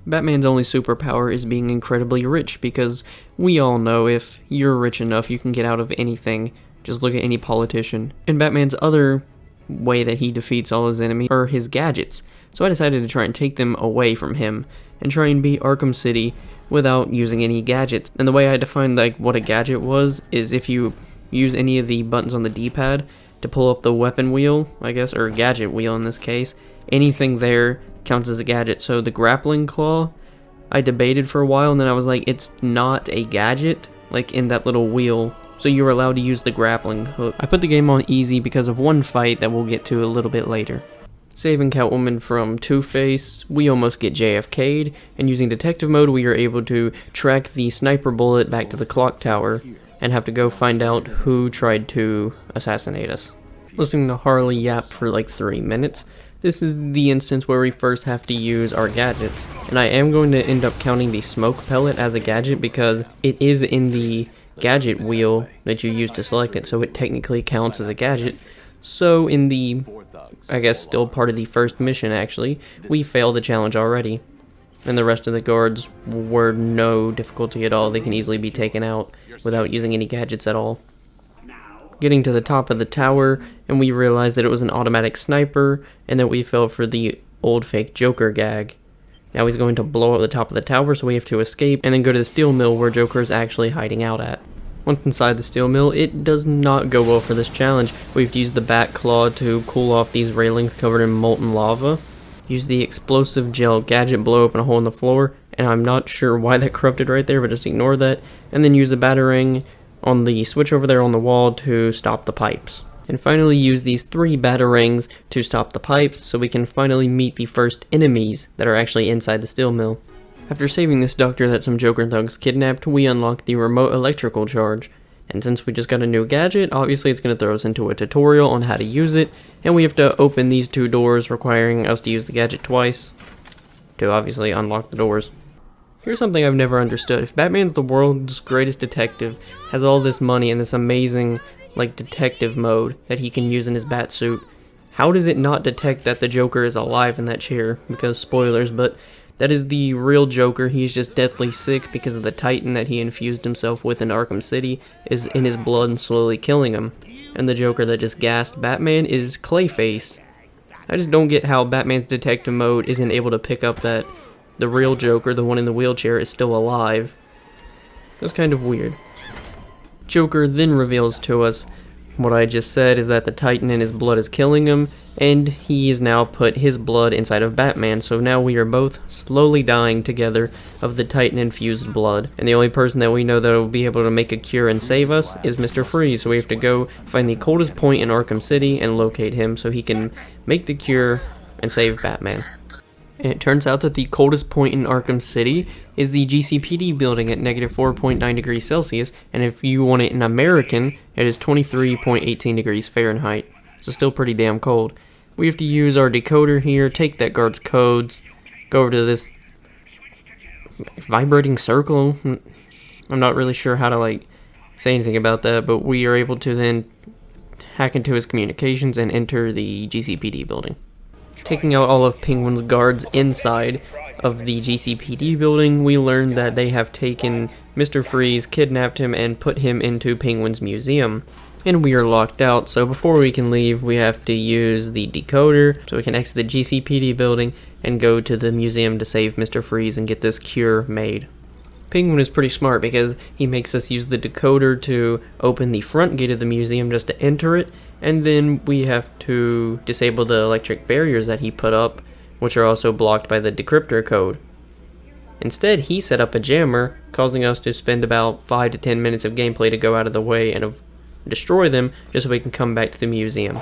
Batman's only superpower is being incredibly rich, because we all know if you're rich enough, you can get out of anything. Just look at any politician. And Batman's other way that he defeats all his enemies are his gadgets. So I decided to try and take them away from him and try and beat Arkham City without using any gadgets. And the way I defined what a gadget was is if you use any of the buttons on the D-pad to pull up the weapon wheel, I guess, or gadget wheel in this case, anything there counts as a gadget. So the grappling claw, I debated for a while, and then I was like, it's not a gadget, like in that little wheel, so you were allowed to use the grappling hook. I put the game on easy because of one fight that we'll get to a little bit later. Saving Catwoman from Two-Face, we almost get JFK'd, and using detective mode we are able to track the sniper bullet back to the clock tower and have to go find out who tried to assassinate us. Listening to Harley yap for like 3 minutes, this is the instance where we first have to use our gadgets, and I am going to end up counting the smoke pellet as a gadget because it is in the gadget wheel that you use to select it, so it technically counts as a gadget. So in the, I guess still part of the first mission actually, we failed the challenge already, and the rest of the guards were no difficulty at all. They can easily be taken out without using any gadgets at all. Getting to the top of the tower, and we realized that it was an automatic sniper, and that we fell for the old fake Joker gag. Now he's going to blow up the top of the tower, so we have to escape, and then go to the steel mill where Joker is actually hiding out at. Once inside the steel mill, it does not go well for this challenge. We have to use the bat claw to cool off these railings covered in molten lava. Use the explosive gel gadget, blow open a hole in the floor, and I'm not sure why that corrupted right there, but just ignore that. And then use a batarang on the switch over there on the wall to stop the pipes. And finally use these 3 batarangs to stop the pipes so we can finally meet the first enemies that are actually inside the steel mill. After saving this doctor that some Joker thugs kidnapped, we unlock the remote electrical charge. And since we just got a new gadget, obviously it's going to throw us into a tutorial on how to use it, and we have to open these 2 doors, requiring us to use the gadget twice to obviously unlock the doors. Here's something I've never understood. If Batman's the world's greatest detective, has all this money and this amazing, detective mode that he can use in his bat suit, how does it not detect that the Joker is alive in that chair? Because, spoilers, but that is the real Joker. He's just deathly sick because of the Titan that he infused himself with in Arkham City is in his blood and slowly killing him. And the Joker that just gassed Batman is Clayface. I just don't get how Batman's detective mode isn't able to pick up that the real Joker, the one in the wheelchair, is still alive. That's kind of weird. Joker then reveals to us what I just said, is that the Titan in his blood is killing him, and he has now put his blood inside of Batman, so now we are both slowly dying together of the Titan-infused blood. And the only person that we know that will be able to make a cure and save us is Mr. Freeze, so we have to go find the coldest point in Arkham City and locate him so he can make the cure and save Batman. And it turns out that the coldest point in Arkham City is the GCPD building at -4.9 degrees Celsius, and if you want it in American, it is 23.18 degrees Fahrenheit, so still pretty damn cold. We have to use our decoder here, take that guard's codes, go over to this vibrating circle. I'm not really sure how to say anything about that, but we are able to then hack into his communications and enter the GCPD building. Taking out all of Penguin's guards inside of the GCPD building, we learn that they have taken Mr. Freeze, kidnapped him, and put him into Penguin's museum. And we are locked out, so before we can leave, we have to use the decoder so we can exit the GCPD building and go to the museum to save Mr. Freeze and get this cure made. Penguin is pretty smart because he makes us use the decoder to open the front gate of the museum just to enter it, and then we have to disable the electric barriers that he put up, which are also blocked by the decryptor code. Instead, he set up a jammer, causing us to spend about 5 to 10 minutes of gameplay to go out of the way and destroy them just so we can come back to the museum.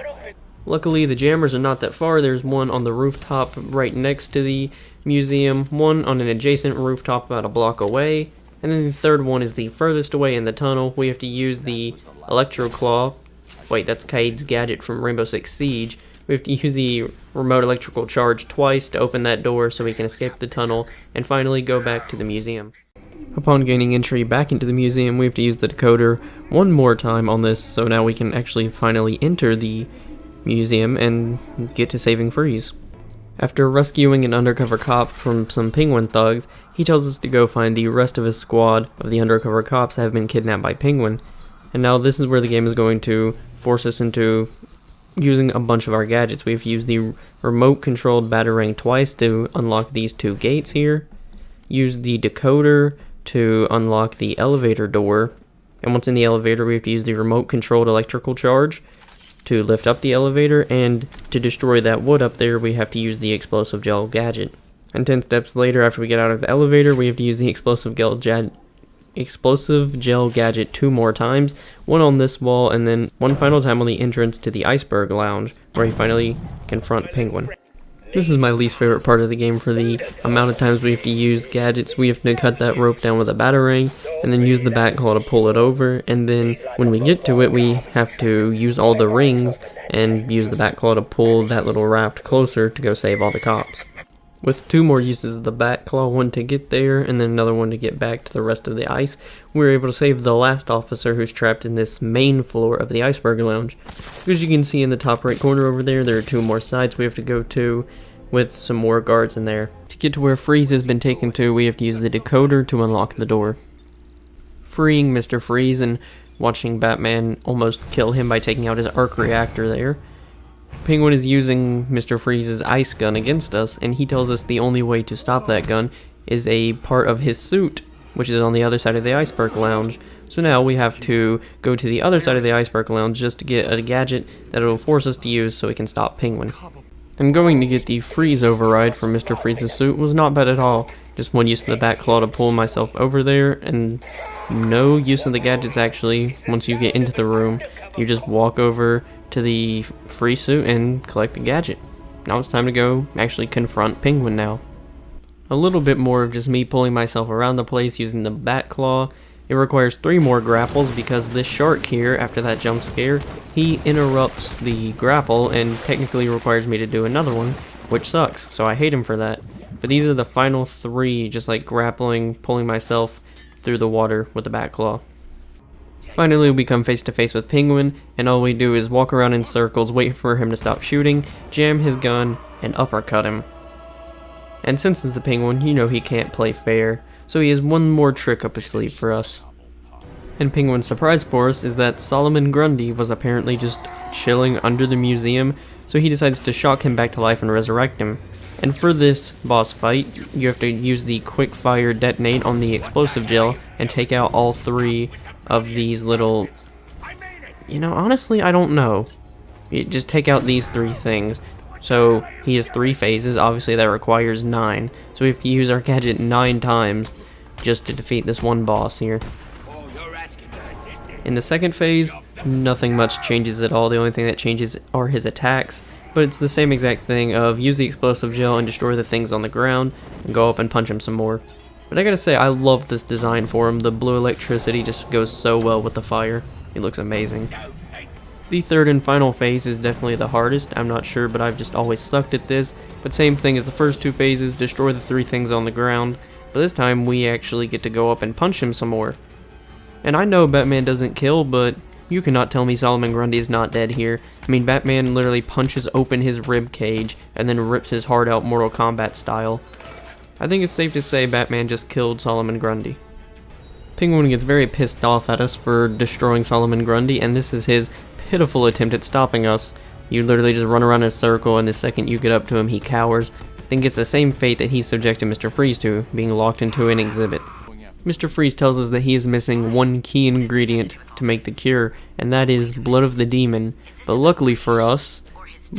Luckily, the jammers are not that far. There's one on the rooftop right next to the museum, one on an adjacent rooftop about a block away, and then the third one is the furthest away in the tunnel. We have to use the Electro Claw. Wait, that's Cade's gadget from Rainbow Six Siege. We have to use the remote electrical charge twice to open that door so we can escape the tunnel and finally go back to the museum. Upon gaining entry back into the museum, we have to use the decoder one more time on this, so now we can actually finally enter the museum and get to saving Freeze. After rescuing an undercover cop from some Penguin thugs, he tells us to go find the rest of his squad of the undercover cops that have been kidnapped by Penguin. And now this is where the game is going to force us into using a bunch of our gadgets. We have to use the remote-controlled batarang twice to unlock these two gates here. Use the decoder to unlock the elevator door. And once in the elevator, we have to use the remote-controlled electrical charge to lift up the elevator, and to destroy that wood up there, we have to use the explosive gel gadget. And 10 steps later, after we get out of the elevator, we have to use the explosive gel gadget 2 more times, one on this wall, and then one final time on the entrance to the iceberg lounge, where you finally confront Penguin. This is my least favorite part of the game for the amount of times we have to use gadgets. We have to cut that rope down with a batarang, and then use the bat claw to pull it over, and then when we get to it, we have to use all the rings and use the bat claw to pull that little raft closer to go save all the cops. With 2 more uses of the bat claw, one to get there and then another one to get back to the rest of the ice, we were able to save the last officer who's trapped in this main floor of the iceberg lounge. As you can see in the top right corner over there, there are 2 more sides we have to go to with some more guards in there. To get to where Freeze has been taken to, we have to use the decoder to unlock the door. Freeing Mr. Freeze and watching Batman almost kill him by taking out his arc reactor there. Penguin is using Mr. Freeze's ice gun against us, and he tells us the only way to stop that gun is a part of his suit, which is on the other side of the iceberg lounge. So now we have to go to the other side of the iceberg lounge just to get a gadget that it'll force us to use so we can stop Penguin. And going to get the freeze override from Mr. Freeze's suit was not bad at all. Just one use of the bat claw to pull myself over there, and no use of the gadgets actually. Once you get into the room, you just walk over to the free suit and collect the gadget. Now it's time to go actually confront Penguin now. A little bit more of just me pulling myself around the place using the bat claw. It requires 3 more grapples because this shark here, after that jump scare, he interrupts the grapple and technically requires me to do another one, which sucks, so I hate him for that. But these are the final 3, just like grappling, pulling myself through the water with the bat claw. Finally, we come face to face with Penguin, and all we do is walk around in circles, wait for him to stop shooting, jam his gun, and uppercut him. And since it's the Penguin, you know he can't play fair, so he has one more trick up his sleeve for us. And Penguin's surprise for us is that Solomon Grundy was apparently just chilling under the museum, so he decides to shock him back to life and resurrect him. And for this boss fight, you have to use the quick fire detonate on the explosive gel and take out all 3 of these little, honestly, I don't know. You just take out these 3 things. So he has 3 phases, obviously that requires 9. So we have to use our gadget 9 times just to defeat this one boss here. In the second phase, nothing much changes at all. The only thing that changes are his attacks. But it's the same exact thing of use the explosive gel and destroy the things on the ground and go up and punch him some more. But I gotta say, I love this design for him. The blue electricity just goes so well with the fire. It looks amazing. The third and final phase is definitely the hardest. I'm not sure, but I've just always sucked at this. But same thing as the first 2 phases, destroy the 3 things on the ground. But this time, we actually get to go up and punch him some more. And I know Batman doesn't kill, but you cannot tell me Solomon Grundy is not dead here. I mean, Batman literally punches open his rib cage and then rips his heart out Mortal Kombat style. I think it's safe to say Batman just killed Solomon Grundy. Penguin gets very pissed off at us for destroying Solomon Grundy, and this is his pitiful attempt at stopping us. You literally just run around in a circle, and the second you get up to him, he cowers, then gets the same fate that he subjected Mr. Freeze to, being locked into an exhibit. Mr. Freeze tells us that he is missing one key ingredient to make the cure, and that is blood of the demon. But luckily for us,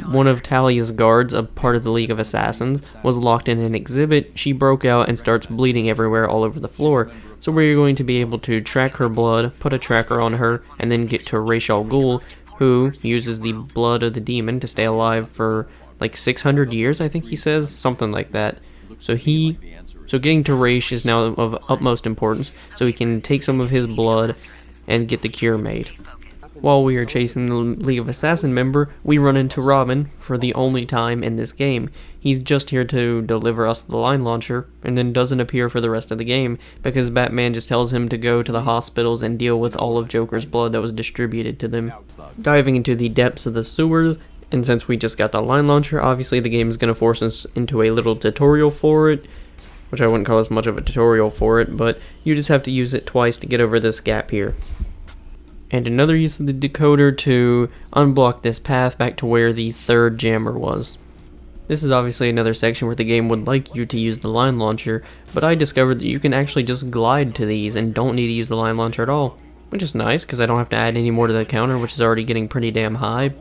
one of Talia's guards, a part of the League of Assassins, was locked in an exhibit. She broke out and starts bleeding everywhere all over the floor. So we're going to be able to track her blood, put a tracker on her, and then get to Ra's al Ghul, who uses the blood of the demon to stay alive for like 600 years, I think he says, something like that. So getting to Ra's is now of utmost importance, so he can take some of his blood and get the cure made. While we are chasing the League of Assassin member, we run into Robin for the only time in this game. He's just here to deliver us the line launcher, and then doesn't appear for the rest of the game, because Batman just tells him to go to the hospitals and deal with all of Joker's blood that was distributed to them. Diving into the depths of the sewers, And since we just got the line launcher, obviously the game is going to force us into a little tutorial for it, which I wouldn't call as much of a tutorial for it, but you just have to use it twice to get over this gap here. And another use of the decoder to unblock this path back to where the third jammer was. This is obviously another section where the game would like you to use the line launcher, but I discovered that you can actually just glide to these and don't need to use the line launcher at all, which is nice because I don't have to add any more to the counter, which is already getting pretty damn high.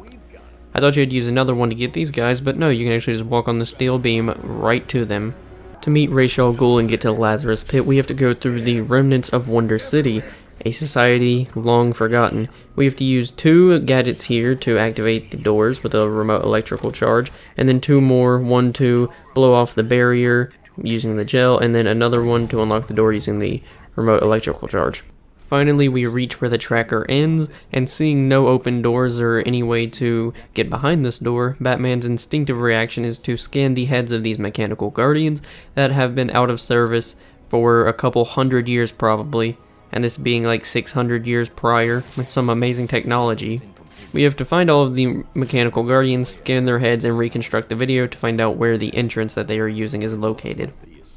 I thought you'd use another one to get these guys, but no, you can actually just walk on the steel beam right to them. To meet Ra's al Ghul and get to the Lazarus Pit, we have to go through the remnants of Wonder City, a society long forgotten. We have to use 2 gadgets here to activate the doors with a remote electrical charge, and then 2 more, one to blow off the barrier using the gel, and then another one to unlock the door using the remote electrical charge. Finally, we reach where the tracker ends, and seeing no open doors or any way to get behind this door, Batman's instinctive reaction is to scan the heads of these mechanical guardians that have been out of service for a couple hundred years probably, and this being like 600 years prior with some amazing technology. We have to find all of the mechanical guardians, scan their heads, and reconstruct the video to find out where the entrance that they are using is located.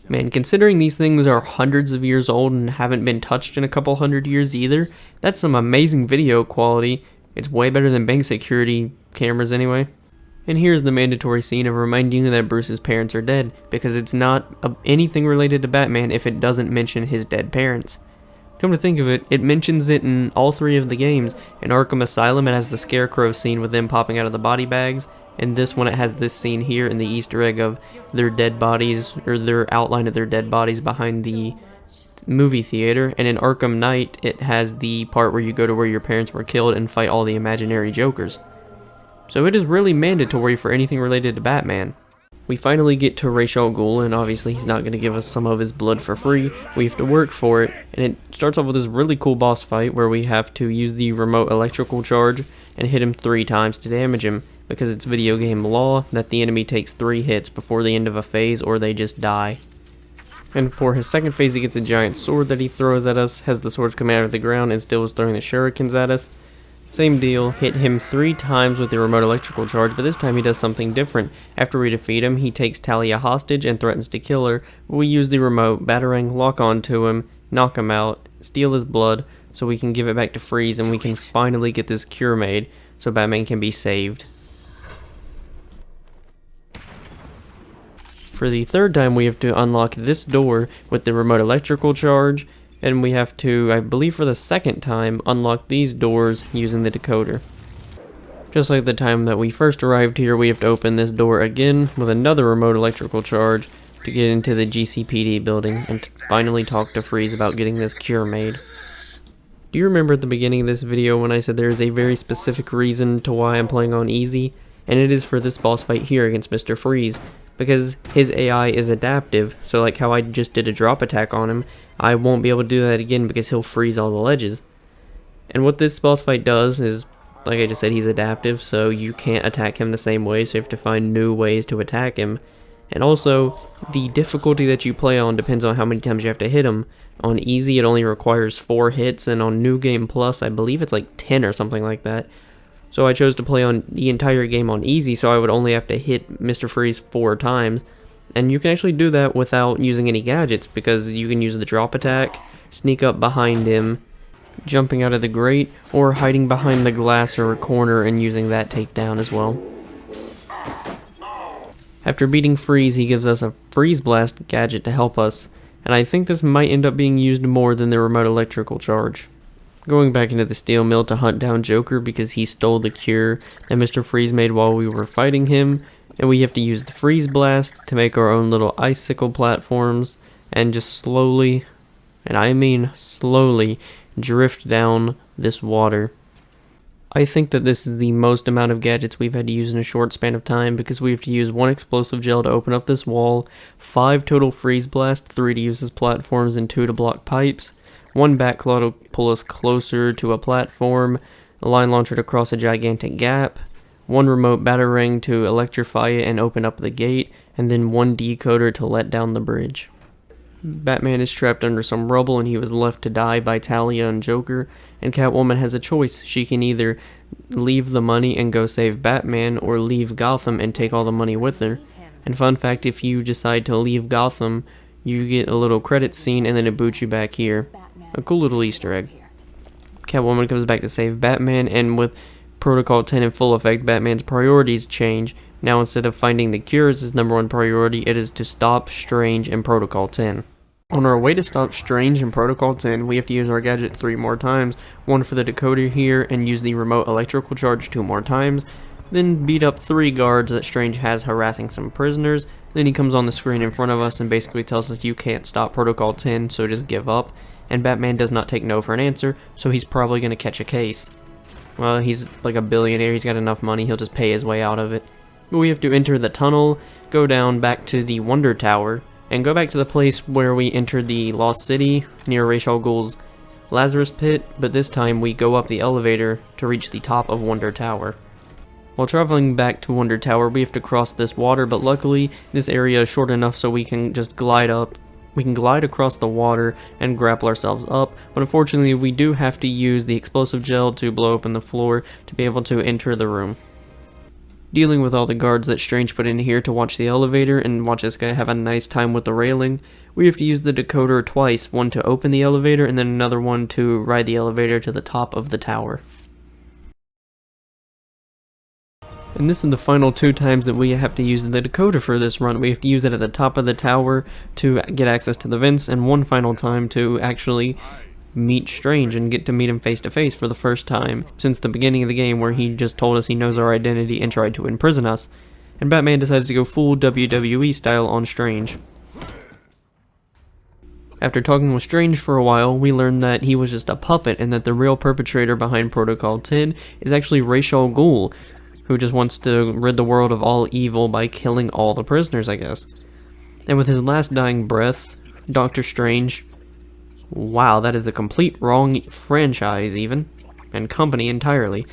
Man, considering these things are hundreds of years old and haven't been touched in a couple hundred years either, that's some amazing video quality. It's way better than bank security cameras anyway. And here's the mandatory scene of reminding you that Bruce's parents are dead, because it's not anything related to Batman if it doesn't mention his dead parents. Come to think of it, it mentions it in all 3 of the games. In Arkham Asylum, it has the Scarecrow scene with them popping out of the body bags. In this one, it has this scene here in the Easter egg of their dead bodies, or their outline of their dead bodies behind the movie theater. And in Arkham Knight, it has the part where you go to where your parents were killed and fight all the imaginary Jokers. So it is really mandatory for anything related to Batman. We finally get to Ra's al Ghul, and obviously he's not going to give us some of his blood for free. We have to work for it, and it starts off with this really cool boss fight where we have to use the remote electrical charge and hit him 3 times to damage him, because it's video game law that the enemy takes 3 hits before the end of a phase or they just die. And for his second phase, he gets a giant sword that he throws at us, has the swords coming out of the ground and still is throwing the shurikens at us. Same deal, hit him 3 times with the remote electrical charge, but this time he does something different. After we defeat him, he takes Talia hostage and threatens to kill her. We use the remote, batarang, lock onto him, knock him out, steal his blood, so we can give it back to Freeze and we can finally get this cure made, so Batman can be saved. For the 3rd time, we have to unlock this door with the remote electrical charge, and we have to, I believe for the 2nd time, unlock these doors using the decoder. Just like the time that we first arrived here, we have to open this door again with another remote electrical charge to get into the GCPD building and finally talk to Freeze about getting this cure made. Do you remember at the beginning of this video when I said there is a very specific reason to why I'm playing on easy? And it is for this boss fight here against Mr. Freeze. Because his AI is adaptive, so like how I just did a drop attack on him, I won't be able to do that again because he'll freeze all the ledges. And what this boss fight does is, like I just said, he's adaptive, so you can't attack him the same way, so you have to find new ways to attack him. And also, the difficulty that you play on depends on how many times you have to hit him. On easy, it only requires 4 hits, and on New Game Plus, I believe it's like 10 or something like that. So I chose to play on the entire game on easy, so I would only have to hit Mr. Freeze 4 times. And you can actually do that without using any gadgets, because you can use the drop attack, sneak up behind him, jumping out of the grate, or hiding behind the glass or a corner and using that takedown as well. After beating Freeze, he gives us a Freeze Blast gadget to help us, and I think this might end up being used more than the remote electrical charge. Going back into the steel mill to hunt down Joker because he stole the cure that Mr. Freeze made while we were fighting him, and we have to use the Freeze Blast to make our own little icicle platforms and just slowly, and I mean slowly, drift down this water. I think that this is the most amount of gadgets we've had to use in a short span of time because we have to use 1 explosive gel to open up this wall, 5 total Freeze Blast, 3 to use as platforms and 2 to block pipes, 1 Batclaw to pull us closer to a platform, a line launcher to cross a gigantic gap, 1 remote batarang to electrify it and open up the gate, and then 1 decoder to let down the bridge. Batman is trapped under some rubble and he was left to die by Talia and Joker, and Catwoman has a choice. She can either leave the money and go save Batman, or leave Gotham and take all the money with her. And fun fact, if you decide to leave Gotham, you get a little credit scene and then it boots you back here. A cool little Easter egg. Catwoman comes back to save Batman, and with Protocol 10 in full effect, Batman's priorities change. Now instead of finding the cure as his #1 priority, it is to stop Strange in Protocol 10. On our way to stop Strange in Protocol 10, we have to use our gadget 3 more times, one for the decoder here, and use the remote electrical charge 2 more times, then beat up 3 guards that Strange has harassing some prisoners. Then he comes on the screen in front of us and basically tells us you can't stop Protocol 10, so just give up. And Batman does not take no for an answer, so he's probably going to catch a case. Well, he's like a billionaire, he's got enough money, he'll just pay his way out of it. But we have to enter the tunnel, go down back to the Wonder Tower, and go back to the place where we entered the Lost City, near Ra's al Ghul's Lazarus Pit, but this time we go up the elevator to reach the top of Wonder Tower. While traveling back to Wonder Tower, we have to cross this water, but luckily this area is short enough so we can just glide up. We can glide across the water and grapple ourselves up, but unfortunately we do have to use the explosive gel to blow open the floor to be able to enter the room. Dealing with all the guards that Strange put in here to watch the elevator and watch this guy have a nice time with the railing, we have to use the decoder twice, one to open the elevator and then another one to ride the elevator to the top of the tower. And this is the final 2 times that we have to use the decoder for this run. We have to use it at the top of the tower to get access to the vents, and one final time to actually meet Strange and get to meet him face to face for the first time since the beginning of the game, where he just told us he knows our identity and tried to imprison us. And Batman decides to go full WWE style on Strange. After talking with Strange for a while, we learned that he was just a puppet and that the real perpetrator behind Protocol 10 is actually Ra's al Ghul, who just wants to rid the world of all evil by killing all the prisoners, I guess. And with his last dying breath, Doctor Strange, wow, that is a complete wrong franchise even, and company entirely.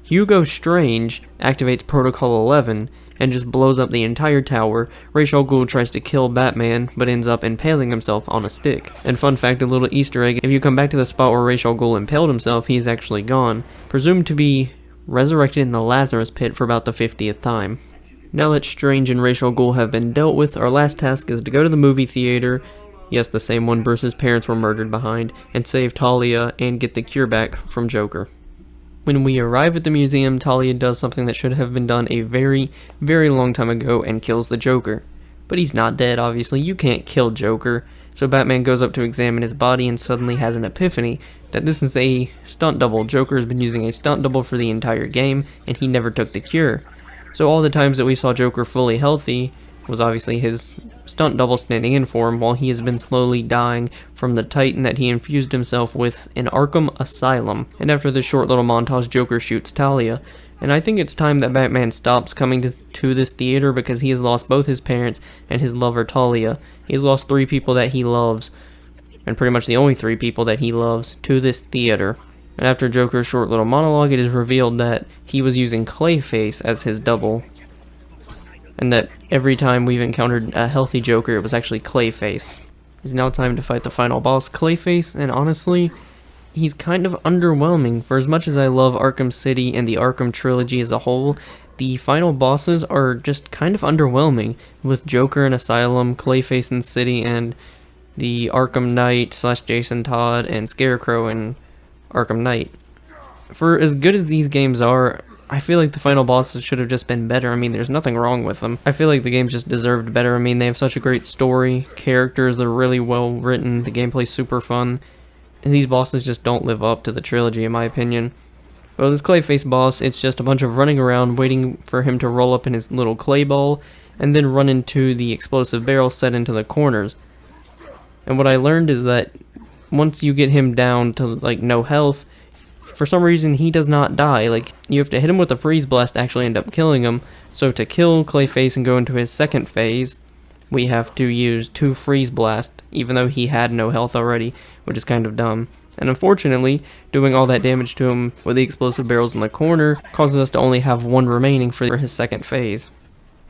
Hugo Strange activates Protocol 11 and just blows up the entire tower. Ra's al Ghul tries to kill Batman, but ends up impaling himself on a stick. And fun fact, a little Easter egg, if you come back to the spot where Ra's al Ghul impaled himself, he's actually gone, presumed to be resurrected in the Lazarus Pit for about the 50th time. Now that Strange and Ra's al Ghul have been dealt with, our last task is to go to the movie theater, yes, the same one Bruce's parents were murdered behind, and save Talia and get the cure back from Joker. When we arrive at the museum, Talia does something that should have been done a very, very long time ago and kills the Joker. But he's not dead, obviously. You can't kill Joker. So Batman goes up to examine his body and suddenly has an epiphany that this is a stunt double. Joker has been using a stunt double for the entire game, and he never took the cure. So all the times that we saw Joker fully healthy was obviously his stunt double standing in for him, while he has been slowly dying from the Titan that he infused himself with in Arkham Asylum. And after this short little montage, Joker shoots Talia. And I think it's time that Batman stops coming to this theater, because he has lost both his parents and his lover Talia. He has lost 3 people that he loves, and pretty much the only 3 people that he loves, to this theater. And after Joker's short little monologue, it is revealed that he was using Clayface as his double, and that every time we've encountered a healthy Joker, it was actually Clayface. It's now time to fight the final boss, Clayface, and honestly, he's kind of underwhelming. For as much as I love Arkham City and the Arkham trilogy as a whole, the final bosses are just kind of underwhelming, with Joker in Asylum, Clayface in City, and the Arkham Knight / Jason Todd and Scarecrow in Arkham Knight. For as good as these games are, I feel like the final bosses should have just been better. I mean, there's nothing wrong with them. I feel like the games just deserved better. I mean, they have such a great story, characters, they're really well written, the gameplay's super fun, and these bosses just don't live up to the trilogy in my opinion. Well, this Clayface boss, it's just a bunch of running around waiting for him to roll up in his little clay ball, and then run into the explosive barrel set into the corners. And what I learned is that once you get him down to like no health, for some reason he does not die. Like, you have to hit him with a freeze blast to actually end up killing him. So to kill Clayface and go into his second phase, we have to use 2 freeze blasts, even though he had no health already, which is kind of dumb. And unfortunately, doing all that damage to him with the explosive barrels in the corner causes us to only have 1 remaining for his second phase.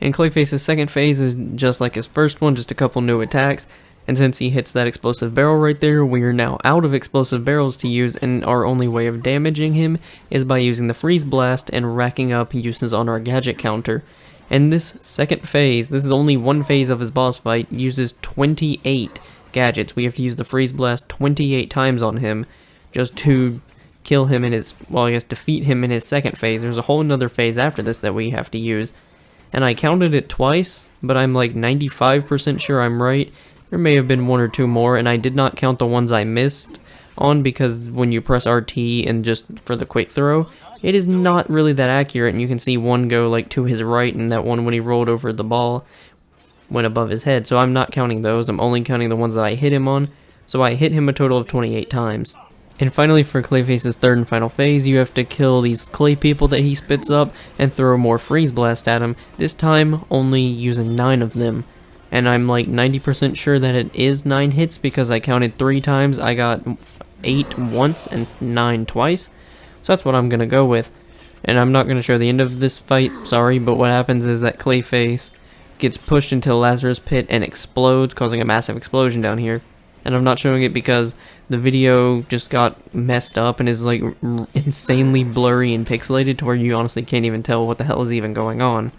And Clayface's second phase is just like his first one, just a couple new attacks. And since he hits that explosive barrel right there, we are now out of explosive barrels to use, and our only way of damaging him is by using the freeze blast and racking up uses on our gadget counter. And this second phase, this is only one phase of his boss fight, uses 28 gadgets. We have to use the freeze blast 28 times on him just to kill him in his, well, I guess defeat him in his second phase. There's a whole another phase after this that we have to use. And I counted it twice, but I'm like 95% sure I'm right. There may have been one or two more, and I did not count the ones I missed on because when you press RT and just for the quick throw, it is not really that accurate, and you can see one go like to his right, and that one when he rolled over the ball went above his head. So I'm not counting those, I'm only counting the ones that I hit him on. So I hit him a total of 28 times. And finally, for Clayface's third and final phase, you have to kill these clay people that he spits up and throw more freeze blast at him, this time only using 9 of them. And I'm like 90% sure that it is 9 hits because I counted 3 times, I got 8 once and 9 twice. So that's what I'm going to go with. And I'm not going to show the end of this fight, sorry, but what happens is that Clayface gets pushed into the Lazarus pit and explodes, causing a massive explosion down here. And I'm not showing it because the video just got messed up and is like insanely blurry and pixelated to where you honestly can't even tell what the hell is even going on.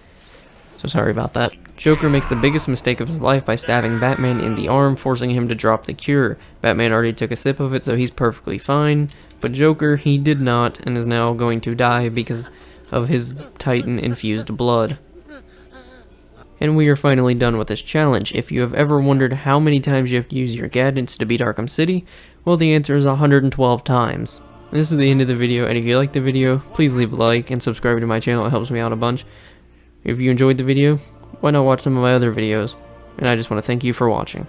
So sorry about that. Joker makes the biggest mistake of his life by stabbing Batman in the arm, forcing him to drop the cure. Batman already took a sip of it, so he's perfectly fine. But Joker, he did not, and is now going to die because of his Titan-infused blood. And we are finally done with this challenge. If you have ever wondered how many times you have to use your gadgets to beat Arkham City, well, the answer is 112 times. This is the end of the video, and if you liked the video, please leave a like and subscribe to my channel. It helps me out a bunch. If you enjoyed the video, why not watch some of my other videos? And I just want to thank you for watching.